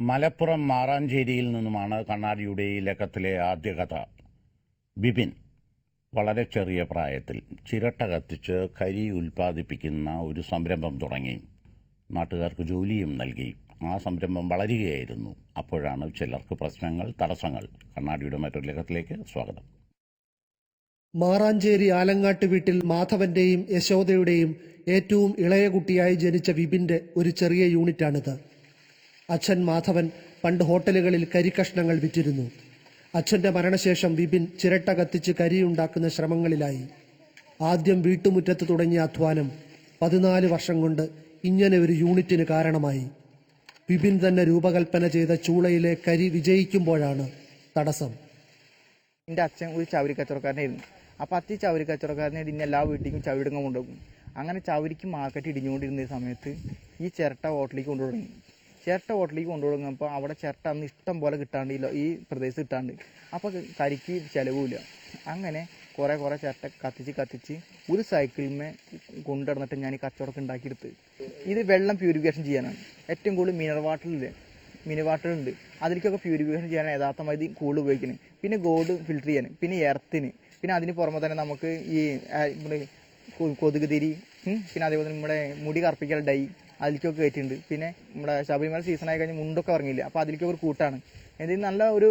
മലപ്പുറം മാറാഞ്ചേരിയിൽ നിന്നുമാണ് കണ്ണാടിയുടെ ഈ ലക്കത്തിലെ ആദ്യ കഥ. ബിപിൻ വളരെ ചെറിയ പ്രായത്തിൽ ചിരട്ട കത്തിച്ച് കരി ഉൽപ്പാദിപ്പിക്കുന്ന ഒരു സംരംഭം തുടങ്ങി. നാട്ടുകാർക്ക് ജോലിയും നൽകി. ആ സംരംഭം വളരുകയായിരുന്നു. അപ്പോഴാണ് ചിലർക്ക് പ്രശ്നങ്ങൾ, തടസ്സങ്ങൾ. കണ്ണാടിയുടെ മറ്റൊരു ലക്കത്തിലേക്ക് സ്വാഗതം. മാറാഞ്ചേരി ആലങ്ങാട്ട് വീട്ടിൽ മാധവന്റെയും യശോദയുടെയും ഏറ്റവും ഇളയ കുട്ടിയായി ജനിച്ച വിപിന്റെ ഒരു ചെറിയ യൂണിറ്റാണിത്. അച്ഛൻ മാധവൻ പണ്ട് ഹോട്ടലുകളിൽ കരിക്കഷ്ണങ്ങൾ വിറ്റിരുന്നു. അച്ഛൻ്റെ മരണശേഷം വിപിൻ ചിരട്ട കത്തിച്ച് കരിയുണ്ടാക്കുന്ന ശ്രമങ്ങളിലായി. ആദ്യം വീട്ടുമുറ്റത്ത് തുടങ്ങിയ അധ്വാനം 14 വർഷം കൊണ്ട് ഇങ്ങനെ ഒരു യൂണിറ്റിന് കാരണമായി. വിപിൻ തന്നെ രൂപകൽപ്പന ചെയ്ത ചൂളയിലെ കരി വിജയിക്കുമ്പോഴാണ് തടസ്സം. എൻ്റെ അച്ഛൻ ഒരു ചവരി കച്ചവടക്കാരനായിരുന്നു. അപ്പോൾ അത്തി ചവരി കച്ചവടക്കാരനെ ഇടിഞ്ഞ എല്ലാ വീട്ടിലേക്കും ചവിടുങ്ങ കൊണ്ടുപോകും. അങ്ങനെ ചവരിക്ക് മാർക്കറ്റ് ഇടിഞ്ഞുകൊണ്ടിരുന്ന സമയത്ത് ഈ ചിരട്ട ഹോട്ടലിലേക്ക് കൊണ്ടുപോകണം. ചിരട്ട ഹോട്ടലിലേക്ക് കൊണ്ടുപോകുമ്പോൾ അവിടെ ചിരട്ട അന്ന് ഇഷ്ടം പോലെ കിട്ടാണ്ട് ഈ പ്രദേശത്ത് കിട്ടാണ്ട്. അപ്പോൾ കരിക്ക് ചിലവില്ല. അങ്ങനെ കുറേ ചിരട്ട കത്തിച്ച് ഒരു സൈക്കിളിന്മേ കൊണ്ടുവന്നിട്ട് ഞാൻ ഈ കച്ചവടമൊക്കെ ഉണ്ടാക്കിയെടുത്ത്. ഇത് വെള്ളം പ്യൂരിഫിക്കേഷൻ ചെയ്യാനാണ്. ഏറ്റവും കൂടുതൽ മിനറൽ വാട്ടറുണ്ട്. അതിലേക്കൊക്കെ പ്യൂരിഫിക്കേഷൻ ചെയ്യാനാണ് യഥാർത്ഥമായി കൂടുതൽ ഉപയോഗിക്കുന്നത്. പിന്നെ ഗോൾഡ് ഫിൽറ്റർ ചെയ്യാൻ, പിന്നെ എർത്തിന്, പിന്നെ അതിന് പുറമെ തന്നെ നമുക്ക് ഈ കൊതുക് തിരി, പിന്നെ അതേപോലെ തന്നെ നമ്മുടെ മുടി കറുപ്പിക്കൽ ഡൈ അതിലേക്കൊക്കെ കയറ്റിയിട്ടുണ്ട്. പിന്നെ നമ്മുടെ ശബരിമല സീസണായി കഴിഞ്ഞ് മുണ്ടൊക്കെ ഇറങ്ങിയില്ല, അപ്പോൾ അതിലേക്കൊക്കെ ഒരു കൂട്ടാണ്. എന്തെങ്കിലും നല്ല ഒരു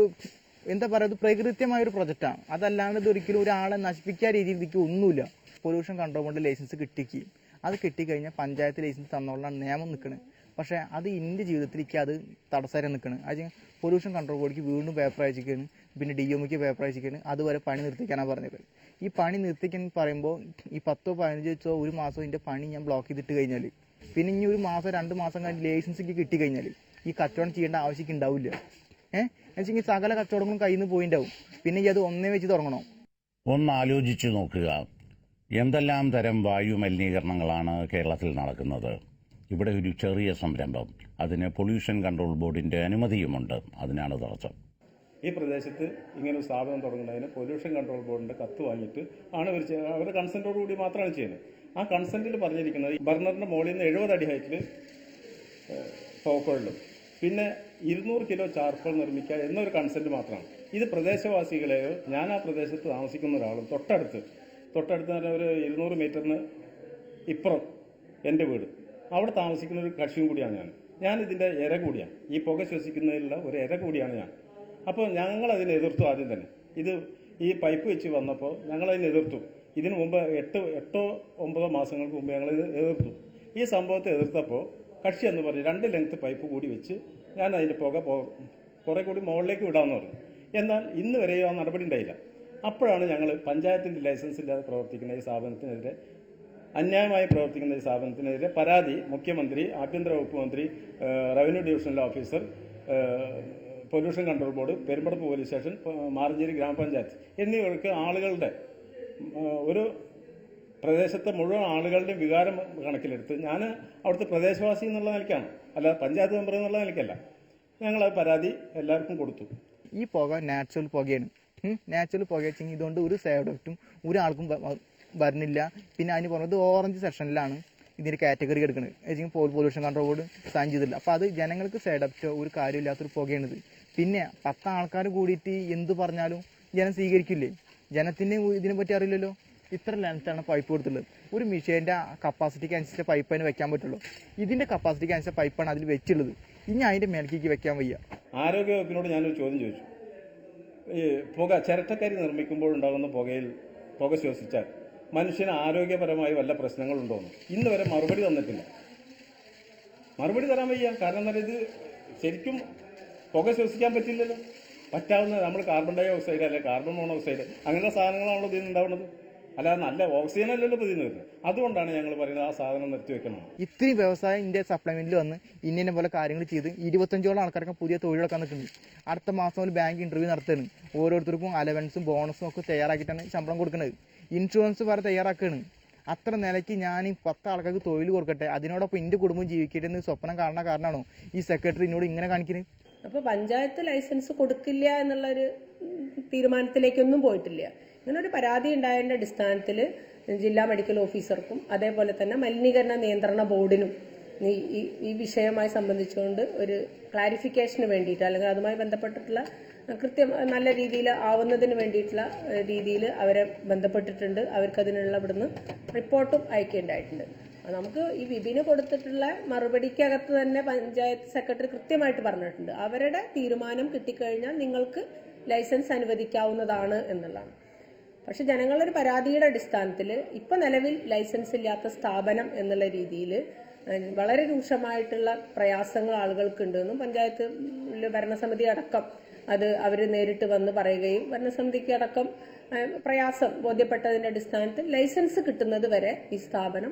എന്താ പറയുക, പ്രകൃത്യമായൊരു പ്രൊജക്റ്റാണ്. അതല്ലാണ്ട് ഇതൊരിക്കലും ഒരാളെ നശിപ്പിക്കാൻ രീതിയിൽ ഇതിക്ക് ഒന്നുമില്ല. പൊല്യൂഷൻ കൺട്രോൾ കൊണ്ട് ലൈസൻസ് കിട്ടിക്കുകയും അത് കിട്ടിക്കഴിഞ്ഞാൽ പഞ്ചായത്ത് ലൈസൻസ് തന്നോളാണ് നിയമം നിൽക്കുന്നത്. പക്ഷേ അത് എൻ്റെ ജീവിതത്തിലേക്ക് അത് തടസ്സം നിൽക്കുന്നത്. അത് പൊല്യൂഷൻ കൺട്രോൾ ബോർഡിക്ക് വീണ്ടും പേപ്പർ അയച്ചിരിക്കുകയാണ്, പിന്നെ DMക്ക് പേപ്പർ അയച്ചിരിക്കുകയാണ്. അതുവരെ പണി നിർത്തിക്കാനാണ് പറഞ്ഞത്. ഈ പണി നിർത്തിക്കാൻ പറയുമ്പോൾ ഈ 10 15 ഒരു മാസം ഇതിൻ്റെ പണി ഞാൻ ബ്ലോക്ക് ചെയ്തിട്ട് കഴിഞ്ഞാൽ, പിന്നെ ഇനി ഒരു മാസം 2 മാസം കഴിഞ്ഞ് ലൈസൻസിക്ക് കിട്ടിക്കഴിഞ്ഞാൽ ഈ കച്ചവടം ചെയ്യേണ്ട ആവശ്യം ഉണ്ടാവില്ല. എന്നുവെച്ചെങ്കിൽ സകല കച്ചവടങ്ങളും കയ്യിൽ നിന്ന് പോയിണ്ടാവും. പിന്നെ ഈ അത് ഒന്നേ വെച്ച് തുടങ്ങണം. ഒന്ന് ആലോചിച്ച് നോക്കുക, എന്തെല്ലാം തരം വായു മലിനീകരണങ്ങളാണ് കേരളത്തിൽ നടക്കുന്നത്. ഇവിടെ ഒരു ചെറിയ സംരംഭം, അതിന് പൊല്യൂഷൻ കൺട്രോൾ ബോർഡിൻ്റെ അനുമതിയുമുണ്ട്. അതിനാണ് തടസ്സം. ഈ പ്രദേശത്ത് ഇങ്ങനെ ഒരു സ്ഥാപനം തുടങ്ങുന്നതിന് പൊല്യൂഷൻ കൺട്രോൾ ബോർഡിൻ്റെ കത്ത് വാങ്ങിയിട്ട് ആണ് അവരുടെ കൺസെൻറ്റോടുകൂടി മാത്രമാണ് ചെയ്യുന്നത്. ആ കൺസെൻറ്റിൽ പറഞ്ഞിരിക്കുന്നത് ബർണറിൻ്റെ മുകളിൽ നിന്ന് 70 അടി ഹൈറ്റിൽ പോക്കോളിലും പിന്നെ 200 കിലോ ചാർക്കോൾ നിർമ്മിക്കുക എന്നൊരു കൺസെൻറ്റ് മാത്രമാണ്. ഇത് പ്രദേശവാസികളെയോ, ഞാൻ ആ പ്രദേശത്ത് താമസിക്കുന്ന ഒരാളും തൊട്ടടുത്ത് തന്നെ ഒരു 200 മീറ്ററിന് ഇപ്പുറം എൻ്റെ വീട്, അവിടെ താമസിക്കുന്ന ഒരു കക്ഷിയും കൂടിയാണ് ഞാൻ ഇതിൻ്റെ ഇര കൂടിയാണ്. ഈ പുക ശ്വസിക്കുന്നതിലുള്ള ഒരു ഇര കൂടിയാണ് ഞാൻ. അപ്പോൾ ഞങ്ങളതിനെ എതിർത്തു. ആദ്യം തന്നെ ഈ പൈപ്പ് വെച്ച് വന്നപ്പോൾ ഞങ്ങളതിനെ എതിർത്തു. ഇതിനു മുമ്പ് 8-9 മാസങ്ങൾക്ക് മുമ്പ് ഞങ്ങളിത് എതിർത്തു. ഈ സംഭവത്തെ എതിർത്തപ്പോൾ കക്ഷി എന്ന് പറഞ്ഞ് 2 ലെങ്ത് പൈപ്പ് കൂടി വെച്ച് ഞാൻ അതിൻ്റെ പുക കുറേ കൂടി മുകളിലേക്ക് വിടാമെന്ന് പറഞ്ഞു. എന്നാൽ ഇന്ന് വരെയോ ആ നടപടി ഉണ്ടായില്ല. അപ്പോഴാണ് ഞങ്ങൾ പഞ്ചായത്തിൻ്റെ ലൈസൻസ് ഇല്ലാതെ പ്രവർത്തിക്കുന്ന ഈ സ്ഥാപനത്തിനെതിരെ, അന്യായമായി പ്രവർത്തിക്കുന്ന ഈ സ്ഥാപനത്തിനെതിരെ പരാതി മുഖ്യമന്ത്രി, ആഭ്യന്തര വകുപ്പ് മന്ത്രി, revenue divisional officer, pollution control board, Perumpadappu police station, Maranchery ഗ്രാമപഞ്ചായത്ത് എന്നിവർക്ക് ആളുകളുടെ ഒരു പ്രദേശത്തെ മുഴുവൻ ആളുകളുടെയും വികാരം കണക്കിലെടുത്ത് ഞാൻ അവിടുത്തെ പ്രദേശവാസി എന്നുള്ള നിലയ്ക്കാണ്, അല്ല പഞ്ചായത്ത് മെമ്പർ എന്നുള്ള നിലയ്ക്കല്ല, ഞങ്ങൾ പരാതി എല്ലാവർക്കും കൊടുത്തു. ഈ പുക നാച്ചുറൽ പുകയാണ്. നാച്ചുറൽ പുക വെച്ചെങ്കിൽ ഇതുകൊണ്ട് ഒരു സൈഡ് എഫക്റ്റും ഒരാൾക്കും വരുന്നില്ല. പിന്നെ അതിന് പറഞ്ഞത് ഓറഞ്ച് സെക്ഷനിലാണ് ഇതിൻ്റെ കാറ്റഗറി എടുക്കുന്നത്. വെച്ചെങ്കിൽ പൊല്യൂഷൻ കൺട്രോൾ ബോർഡ് സൈൻ ചെയ്തില്ല. അപ്പോൾ അത് ജനങ്ങൾക്ക് സൈഡ് എഫക്റ്റോ ഒരു കാര്യമില്ലാത്തൊരു പുകയാണിത്. പിന്നെ 10 ആൾക്കാർ കൂടിയിട്ട് എന്ത് പറഞ്ഞാലും ജനം സ്വീകരിക്കില്ലേ? ജനത്തിന് ഇതിനെ പറ്റി അറിയില്ലല്ലോ. ഇത്ര ലെങ്ത്താണ് പൈപ്പ് കൊടുത്തുള്ളത്. ഒരു മിഷീൻ്റെ കപ്പാസിറ്റിക്ക് അനുസരിച്ച് പൈപ്പ് അതിന് വെക്കാൻ പറ്റുള്ളൂ. ഇതിൻ്റെ കപ്പാസിറ്റിക്ക് അനുസരിച്ച പൈപ്പാണ് അതിൽ വെച്ചുള്ളത്. ഇനി അതിൻ്റെ മേൽക്കേക്ക് വെക്കാൻ വയ്യ. ആരോഗ്യവകുപ്പിനോട് ഞാനൊരു ചോദ്യം ചോദിച്ചു. ഈ ചിരട്ടക്കരി നിർമ്മിക്കുമ്പോഴുണ്ടാകുന്ന പുക ശ്വസിച്ചാൽ മനുഷ്യന് ആരോഗ്യപരമായി വല്ല പ്രശ്നങ്ങളുണ്ടോയെന്ന് ഇന്ന് വരെ മറുപടി തന്നിട്ടില്ല. മറുപടി തരാൻ വയ്യ. കാരണം എന്താ പറയുക, ഇത് ശരിക്കും പുക ശ്വസിക്കാൻ പറ്റില്ലല്ലോ. പറ്റാവുന്ന നമ്മൾ കാർബൺ ഡൈ ഓക്സൈഡ് അല്ലെങ്കിൽ കാർബൺ മോണോക്സൈഡ് അങ്ങനെയുള്ള സാധനങ്ങളാണല്ലോ ഇതിൽ ഉണ്ടാവുന്നത്. അല്ലാതെ നല്ല ഓക്സിജൻ അല്ലല്ലോ ഇതിൽ നിന്ന് വരുന്നത്. അതുകൊണ്ടാണ് ഞങ്ങൾ പറയുന്നത് ആ സാധനം നിർത്തിവെക്കണം. ഇത്രയും വ്യവസായം ഇന്ത്യ സപ്ലിമെന്റിൽ വന്ന് ഇന്ന പോലെ കാര്യങ്ങൾ ചെയ്ത് 25ഓളം ആൾക്കാർക്ക് പുതിയ തൊഴിലൊക്കെ നിൽക്കുന്നുണ്ട്. അടുത്ത മാസം ഒരു ബാങ്ക് ഇന്റർവ്യൂ നടത്തുകയാണ്. ഓരോരുത്തർക്കും അലവൻസും ബോണസും ഒക്കെ തയ്യാറാക്കിയിട്ടാണ് ശമ്പളം കൊടുക്കുന്നത്. ഇൻഷുറൻസ് വരെ തയ്യാറാക്കുകയാണ്. അത്ര നിലയ്ക്ക് ഞാൻ 10 ആൾക്കാർക്ക് തൊഴിൽ കൊടുക്കട്ടെ, അതിനോടൊപ്പം എൻ്റെ കുടുംബം ജീവിക്കട്ടെ എന്ന് സ്വപ്നം കാണുന്ന കാരണമാണോ ഈ സെക്രട്ടറി എന്നോട് ഇങ്ങനെ കാണിക്കുന്നത്? അപ്പോൾ പഞ്ചായത്ത് ലൈസൻസ് കൊടുക്കില്ല എന്നുള്ളൊരു തീരുമാനത്തിലേക്കൊന്നും പോയിട്ടില്ല. ഇങ്ങനെ ഒരു പരാതി ഉണ്ടായതിൻ്റെ അടിസ്ഥാനത്തിൽ ജില്ലാ മെഡിക്കൽ ഓഫീസർക്കും അതേപോലെ തന്നെ മലിനീകരണ നിയന്ത്രണ ബോർഡിനും ഈ വിഷയവുമായി സംബന്ധിച്ചുകൊണ്ട് ഒരു ക്ലാരിഫിക്കേഷന് വേണ്ടിയിട്ട് അല്ലെങ്കിൽ അതുമായി ബന്ധപ്പെട്ടിട്ടുള്ള നല്ല രീതിയിൽ ആവുന്നതിന് വേണ്ടിയിട്ടുള്ള രീതിയിൽ അവരെ ബന്ധപ്പെട്ടിട്ടുണ്ട്. അവർക്കതിനുള്ള ഇവിടുന്ന് റിപ്പോർട്ടും അയക്കേണ്ടതായിട്ടുണ്ട്. നമുക്ക് ഈ വിപിന് കൊടുത്തിട്ടുള്ള മറുപടിക്കകത്ത് തന്നെ പഞ്ചായത്ത് സെക്രട്ടറി കൃത്യമായിട്ട് പറഞ്ഞിട്ടുണ്ട്, അവരുടെ തീരുമാനം കിട്ടിക്കഴിഞ്ഞാൽ നിങ്ങൾക്ക് ലൈസൻസ് അനുവദിക്കാവുന്നതാണ് എന്നുള്ളതാണ്. പക്ഷെ ജനങ്ങളൊരു പരാതിയുടെ അടിസ്ഥാനത്തിൽ ഇപ്പം നിലവിൽ ലൈസൻസ് ഇല്ലാത്ത സ്ഥാപനം എന്നുള്ള രീതിയിൽ വളരെ രൂക്ഷമായിട്ടുള്ള പ്രയാസങ്ങൾ ആളുകൾക്കുണ്ടെന്നും പഞ്ചായത്ത് ഭരണസമിതി അടക്കം അത് അവർ നേരിട്ട് വന്ന് പറയുകയും ഭരണസമിതിക്ക് അടക്കം പ്രയാസം ബോധ്യപ്പെട്ടതിൻ്റെ അടിസ്ഥാനത്തിൽ ലൈസൻസ് കിട്ടുന്നത് വരെ ഈ സ്ഥാപനം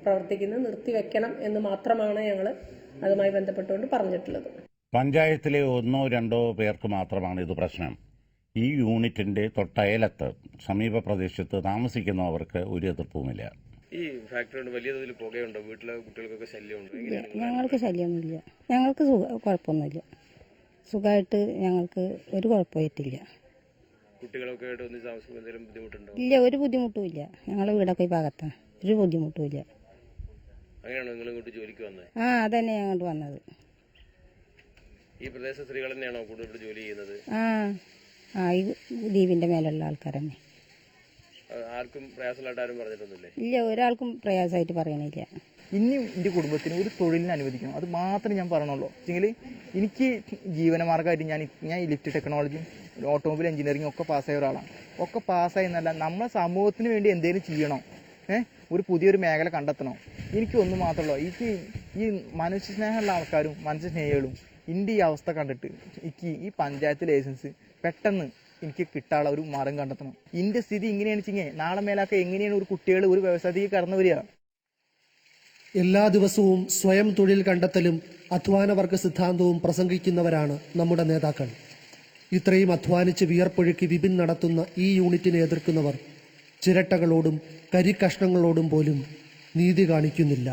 പ്രവർത്തിക്കുന്നത് നിർത്തിവെക്കണം എന്ന് മാത്രമാണ് ഞങ്ങൾ അതുമായി ബന്ധപ്പെട്ടുകൊണ്ട് പറഞ്ഞിട്ടുള്ളത്. പഞ്ചായത്തിലെ 1-2 പേർക്ക് മാത്രമാണ് ഇത് പ്രശ്നം. ഈ യൂണിറ്റിന്റെ തൊട്ടയലത്ത് സമീപ പ്രദേശത്ത് താമസിക്കുന്നവർക്ക് ഒരു എതിർപ്പുമില്ല. ഈ ഫാക്ടറി വലിയ തോതിൽ പുകയുണ്ടോ? വീട്ടിലെ കുട്ടികൾക്കൊക്കെ ശല്യമുണ്ടോ? ഞങ്ങൾക്ക് ശല്യമൊന്നുമില്ല, ഞങ്ങൾക്ക് കുഴപ്പമൊന്നുമില്ല, സുഖമായിട്ട് ഞങ്ങൾക്ക് ഒരു കുഴപ്പമായിട്ടില്ല. കുട്ടികളൊക്കെ ആയിട്ട് ഒന്ന് താമസിക്കുമ്പോൾ എന്തെങ്കിലും ബുദ്ധിമുട്ടുണ്ടോ? ഇല്ല, ഒരു ബുദ്ധിമുട്ടും ഇല്ല. ഞങ്ങളുടെ വീടൊക്കെ ഈ ഭാഗത്താണ്, ഒരു ബുദ്ധിമുട്ടും ഇല്ല. അങ്ങനെയാണോ നിങ്ങൾ ഇങ്ങോട്ട് ജോലിക്ക് വന്നത്? ആ, അതന്നെ ഞങ്ങോട്ട് വന്നത്. ഈ പ്രദേശ സ്ത്രീകൾ തന്നെയാണോ കൂടുതൽ ജോലി ചെയ്യുന്നത്? ഈ ദ്വീപിന്റെ മേലുള്ള ആൾക്കാർ തന്നെ. ആർക്കും പ്രയാസമായിട്ട് ആരും പറഞ്ഞിട്ടൊന്നുമില്ലേ? ഇല്ല, ഒരാൾക്കും പ്രയാസമായിട്ട് പറയണില്ല. ഇനിയും എൻ്റെ കുടുംബത്തിന് ഒരു തൊഴിലിന് അനുവദിക്കണം, അത് മാത്രമേ ഞാൻ പറഞ്ഞുള്ളൂ. വെച്ചെങ്കിൽ എനിക്ക് ജീവനമാർഗമായിട്ട് ഞാൻ ഈ ലിഫ്റ്റ് ടെക്നോളജിയും ഓട്ടോമൊബൈൽ എഞ്ചിനീയറിംഗ് ഒക്കെ പാസ്സായ ഒരാളാണ്. ഒക്കെ പാസ്സായി എന്നല്ല, നമ്മളെ സമൂഹത്തിന് വേണ്ടി എന്തെങ്കിലും ചെയ്യണം, ഒരു പുതിയൊരു മേഖല കണ്ടെത്തണം. എനിക്ക് ഒന്ന് മാത്രമല്ലോ, എനിക്ക് ഈ മനുഷ്യസ്നേഹമുള്ള ആൾക്കാരും മനുഷ്യസ്നേഹികളും എൻ്റെ ഈ അവസ്ഥ കണ്ടിട്ട് എനിക്ക് ഈ പഞ്ചായത്ത് ലൈസൻസ് പെട്ടെന്ന് എനിക്ക് കിട്ടാനുള്ള ഒരു മാർഗം കണ്ടെത്തണം. ഇതിൻ്റെ സ്ഥിതി ഇങ്ങനെയാണ് വെച്ചെങ്കിൽ നാളെ മേലൊക്കെ എങ്ങനെയാണ് ഒരു കുട്ടികൾ ഒരു വ്യവസായത്തേക്ക് കടന്നു വരിക? എല്ലാ ദിവസവും സ്വയം തൊഴിൽ കണ്ടെത്തലും അധ്വാനവർഗ സിദ്ധാന്തവും പ്രസംഗിക്കുന്നവരാണ് നമ്മുടെ നേതാക്കൾ. ഇത്രയും അധ്വാനിച്ച് വിയർപ്പൊഴുക്കി വിപിൻ നടത്തുന്ന ഈ യൂണിറ്റിനെ എതിർക്കുന്നവർ ചിരട്ടകളോടും കരിക്കഷ്ണങ്ങളോടും പോലും നീതി കാണിക്കുന്നില്ല.